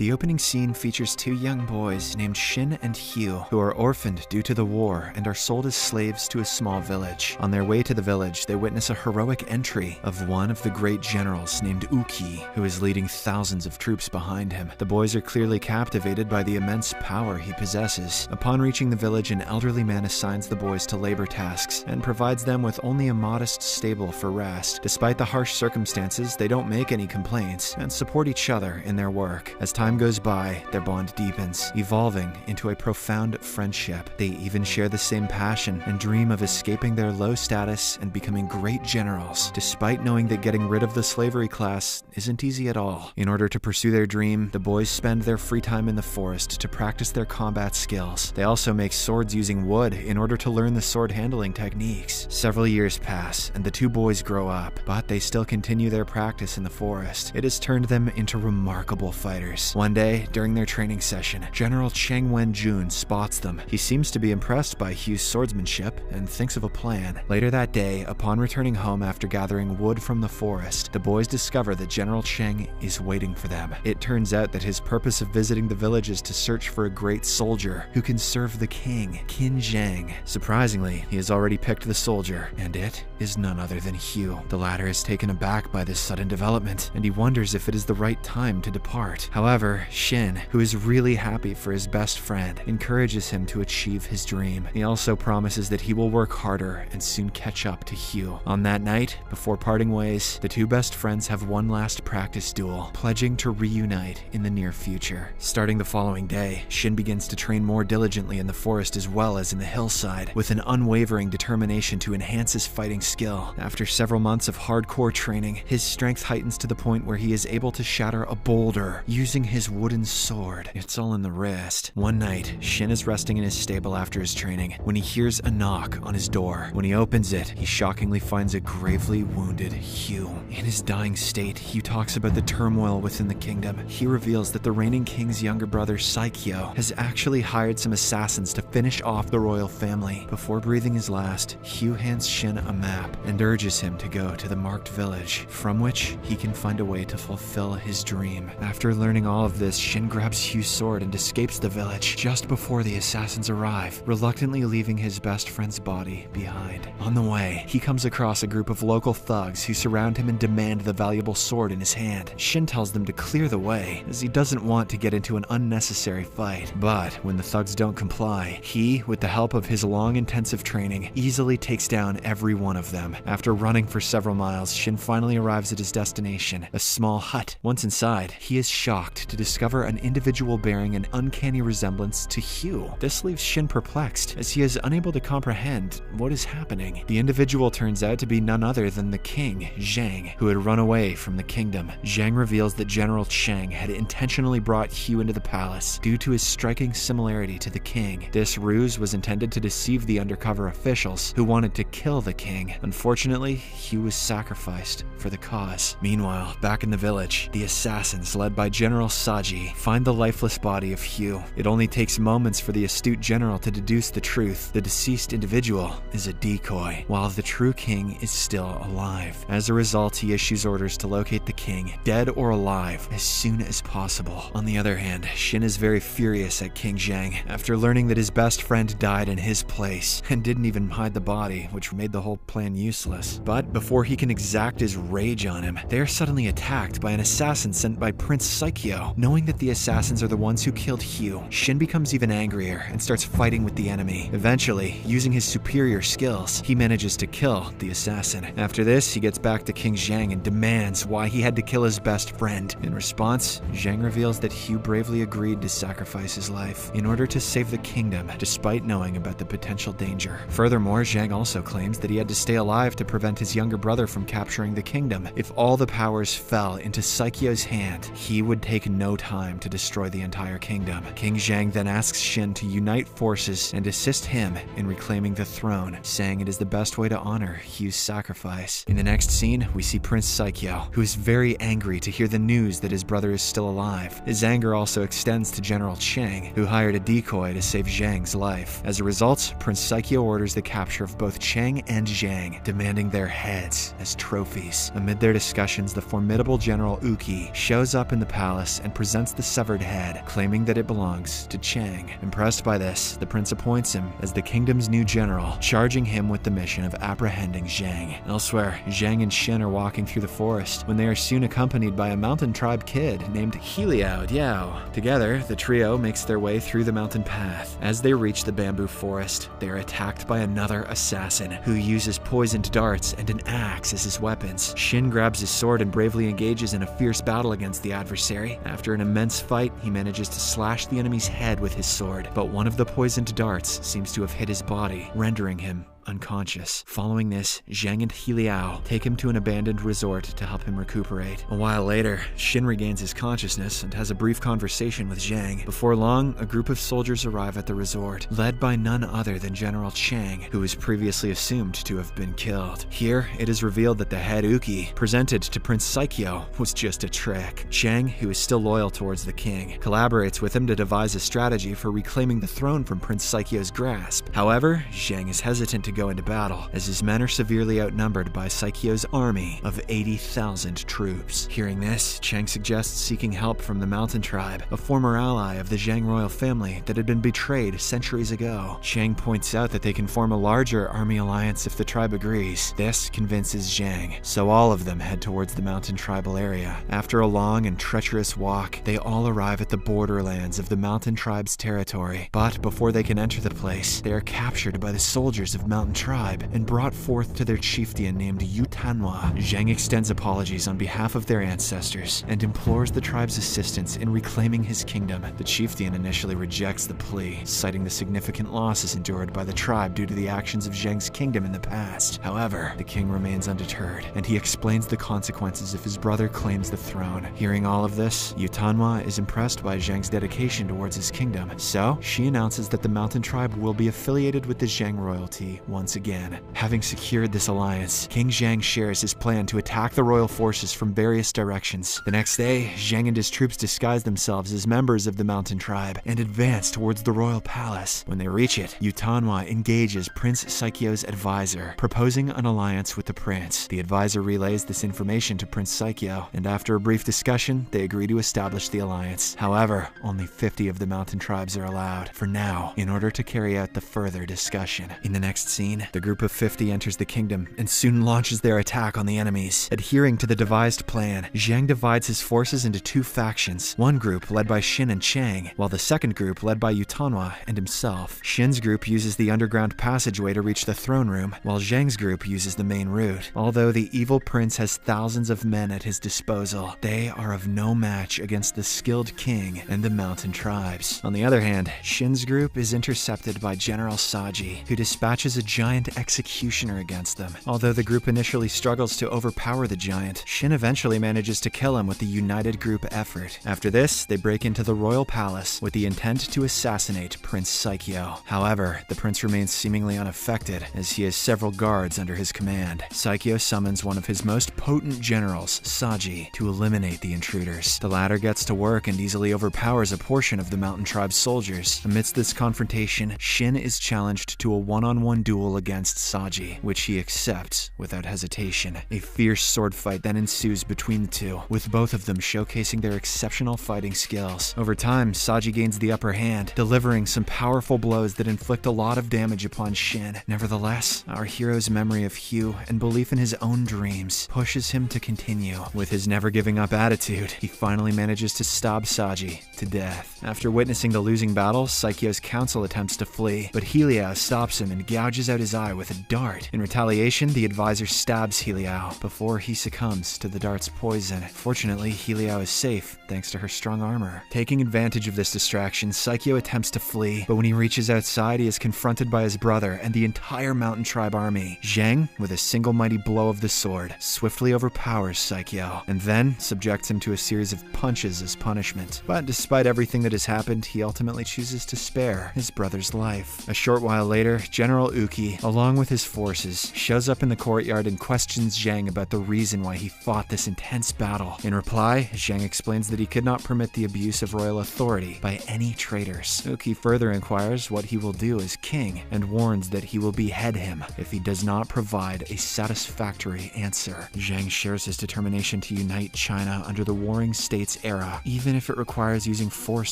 The opening scene features two young boys named Shin and Hugh, who are orphaned due to the war and are sold as slaves to a small village. On their way to the village, they witness a heroic entry of one of the great generals named Uki, who is leading thousands of troops behind him. The boys are clearly captivated by the immense power he possesses. Upon reaching the village, an elderly man assigns the boys to labor tasks and provides them with only a modest stable for rest. Despite the harsh circumstances, they don't make any complaints and support each other in their work. As time goes by, their bond deepens, evolving into a profound friendship. They even share the same passion and dream of escaping their low status and becoming great generals, despite knowing that getting rid of the slavery class isn't easy at all. In order to pursue their dream, the boys spend their free time in the forest to practice their combat skills. They also make swords using wood in order to learn the sword handling techniques. Several years pass, and the two boys grow up, but they still continue their practice in the forest. It has turned them into remarkable fighters. One day, during their training session, General Cheng Wen-jun spots them. He seems to be impressed by Hugh's swordsmanship and thinks of a plan. Later that day, upon returning home after gathering wood from the forest, the boys discover that General Cheng is waiting for them. It turns out that his purpose of visiting the village is to search for a great soldier who can serve the king, Qin Zhang. Surprisingly, he has already picked the soldier, and it is none other than Hugh. The latter is taken aback by this sudden development, and he wonders if it is the right time to depart. However, Shin, who is really happy for his best friend, encourages him to achieve his dream. He also promises that he will work harder and soon catch up to Hugh. On that night, before parting ways, the two best friends have one last practice duel, pledging to reunite in the near future. Starting the following day, Shin begins to train more diligently in the forest as well as in the hillside, with an unwavering determination to enhance his fighting skill. After several months of hardcore training, his strength heightens to the point where he is able to shatter a boulder using his wooden sword. It's all in the wrist. One night, Shin is resting in his stable after his training when he hears a knock on his door. When he opens it, he shockingly finds a gravely wounded Hugh. In his dying state, Hugh talks about the turmoil within the kingdom. He reveals that the reigning king's younger brother, Saikyo, has actually hired some assassins to finish off the royal family. Before breathing his last, Hugh hands Shin a map and urges him to go to the marked village, from which he can find a way to fulfill his dream. After learning all of this, Shin grabs Hugh's sword and escapes the village just before the assassins arrive, reluctantly leaving his best friend's body behind. On the way, he comes across a group of local thugs who surround him and demand the valuable sword in his hand. Shin tells them to clear the way, as he doesn't want to get into an unnecessary fight. But when the thugs don't comply, he, with the help of his long intensive training, easily takes down every one of them. After running for several miles, Shin finally arrives at his destination, a small hut. Once inside, he is shocked to discover an individual bearing an uncanny resemblance to Hugh. This leaves Shin perplexed, as he is unable to comprehend what is happening. The individual turns out to be none other than the king, Zhang, who had run away from the kingdom. Zhang reveals that General Cheng had intentionally brought Hugh into the palace due to his striking similarity to the king. This ruse was intended to deceive the undercover officials who wanted to kill the king. Unfortunately, Hugh was sacrificed for the cause. Meanwhile, back in the village, the assassins, led by General Saji, find the lifeless body of Hugh. It only takes moments for the astute general to deduce the truth. The deceased individual is a decoy, while the true king is still alive. As a result, he issues orders to locate the king, dead or alive, as soon as possible. On the other hand, Shin is very furious at King Zhang after learning that his best friend died in his place and didn't even hide the body, which made the whole plan useless. But before he can exact his rage on him, they are suddenly attacked by an assassin sent by Prince Saikyo. Knowing that the assassins are the ones who killed Hugh, Shin becomes even angrier and starts fighting with the enemy. Eventually, using his superior skills, he manages to kill the assassin. After this, he gets back to King Zhang and demands why he had to kill his best friend. In response, Zhang reveals that Hugh bravely agreed to sacrifice his life in order to save the kingdom, despite knowing about the potential danger. Furthermore, Zhang also claims that he had to stay alive to prevent his younger brother from capturing the kingdom. If all the powers fell into Saikyo's hand, he would take no time to destroy the entire kingdom. King Zhang then asks Shin to unite forces and assist him in reclaiming the throne, saying it is the best way to honor Hugh's sacrifice. In the next scene, we see Prince Saikyo, who is very angry to hear the news that his brother is still alive. His anger also extends to General Cheng, who hired a decoy to save Zhang's life. As a result, Prince Saikyo orders the capture of both Cheng and Zhang, demanding their heads as trophies. Amid their discussions, the formidable General Uki shows up in the palace and and presents the severed head, claiming that it belongs to Chang. Impressed by this, the prince appoints him as the kingdom's new general, charging him with the mission of apprehending Zhang. Elsewhere, Zhang and Xin are walking through the forest when they are soon accompanied by a mountain tribe kid named Heliao Diao. Together, the trio makes their way through the mountain path. As they reach the bamboo forest, they are attacked by another assassin who uses poisoned darts and an axe as his weapons. Xin grabs his sword and bravely engages in a fierce battle against the adversary. After an immense fight, he manages to slash the enemy's head with his sword, but one of the poisoned darts seems to have hit his body, rendering him unconscious. Following this, Zhang and Heliao take him to an abandoned resort to help him recuperate. A while later, Xin regains his consciousness and has a brief conversation with Zhang. Before long, a group of soldiers arrive at the resort, led by none other than General Chang, who was previously assumed to have been killed. Here, it is revealed that the head Uki, presented to Prince Saikyo, was just a trick. Chang, who is still loyal towards the king, collaborates with him to devise a strategy for reclaiming the throne from Prince Saikyo's grasp. However, Zhang is hesitant to go into battle, as his men are severely outnumbered by Saikyo's army of 80,000 troops. Hearing this, Chang suggests seeking help from the mountain tribe, a former ally of the Zhang royal family that had been betrayed centuries ago. Chang points out that they can form a larger army alliance if the tribe agrees. This convinces Zhang, so all of them head towards the mountain tribal area. After a long and treacherous walk, they all arrive at the borderlands of the mountain tribe's territory. But before they can enter the place, they are captured by the soldiers of Mountain Tribe and brought forth to their chieftain named Yutanwa. Zhang extends apologies on behalf of their ancestors and implores the tribe's assistance in reclaiming his kingdom. The chieftain initially rejects the plea, citing the significant losses endured by the tribe due to the actions of Zhang's kingdom in the past. However, the king remains undeterred, and he explains the consequences if his brother claims the throne. Hearing all of this, Yutanwa is impressed by Zhang's dedication towards his kingdom, so she announces that the mountain tribe will be affiliated with the Zhang royalty once again. Having secured this alliance, King Zhang shares his plan to attack the royal forces from various directions. The next day, Zhang and his troops disguise themselves as members of the mountain tribe and advance towards the royal palace. When they reach it, Yutanwa engages Prince Saikyo's advisor, proposing an alliance with the prince. The advisor relays this information to Prince Saikyo, and after a brief discussion, they agree to establish the alliance. However, only 50 of the mountain tribes are allowed, for now, in order to carry out the further discussion. In the next scene, the group of 50 enters the kingdom and soon launches their attack on the enemies. Adhering to the devised plan, Zhang divides his forces into two factions, one group led by Xin and Chang, while the second group led by Yutanwa and himself. Xin's group uses the underground passageway to reach the throne room, while Zhang's group uses the main route. Although the evil prince has thousands of men at his disposal, they are of no match against the skilled king and the mountain tribes. On the other hand, Xin's group is intercepted by General Saji, who dispatches a giant executioner against them. Although the group initially struggles to overpower the giant, Xin eventually manages to kill him with the united group effort. After this, they break into the royal palace with the intent to assassinate Prince Saikyo. However, the prince remains seemingly unaffected, as he has several guards under his command. Saikyo summons one of his most potent generals, Saji, to eliminate the intruders. The latter gets to work and easily overpowers a portion of the mountain tribe's soldiers. Amidst this confrontation, Xin is challenged to a one-on-one duel against Saji, which he accepts without hesitation. A fierce sword fight then ensues between the two, with both of them showcasing their exceptional fighting skills. Over time, Saji gains the upper hand, delivering some powerful blows that inflict a lot of damage upon Xin. Nevertheless, our hero's memory of Hugh and belief in his own dreams pushes him to continue. With his never-giving-up attitude, he finally manages to stab Saji to death. After witnessing the losing battle, Saikyo's council attempts to flee, but Heliao stops him and gouges out his eye with a dart. In retaliation, the advisor stabs Heliao before he succumbs to the dart's poison. Fortunately, Heliao is safe thanks to her strong armor. Taking advantage of this distraction, Saikyo attempts to flee, but when he reaches outside, he is confronted by his brother and the entire mountain tribe army. Zhang, with a single mighty blow of the sword, swiftly overpowers Saikyo, and then subjects him to a series of punches as punishment. But despite everything that has happened, he ultimately chooses to spare his brother's life. A short while later, General Uki Uki, along with his forces, shows up in the courtyard and questions Zhang about the reason why he fought this intense battle. In reply, Zhang explains that he could not permit the abuse of royal authority by any traitors. Uki further inquires what he will do as king and warns that he will behead him if he does not provide a satisfactory answer. Zhang shares his determination to unite China under the Warring States era, even if it requires using force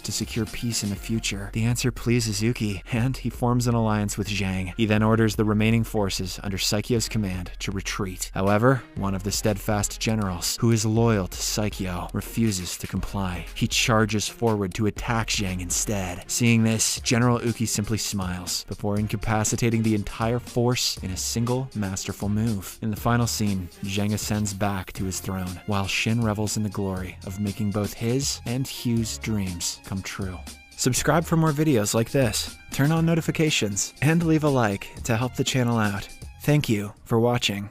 to secure peace in the future. The answer pleases Uki, and he forms an alliance with Zhang. He then orders the remaining forces under Saikyo's command to retreat. However, one of the steadfast generals, who is loyal to Saikyo, refuses to comply. He charges forward to attack Zhang instead. Seeing this, General Uki simply smiles, before incapacitating the entire force in a single masterful move. In the final scene, Zhang ascends back to his throne, while Shin revels in the glory of making both his and Hugh's dreams come true. Subscribe for more videos like this, turn on notifications, and leave a like to help the channel out. Thank you for watching.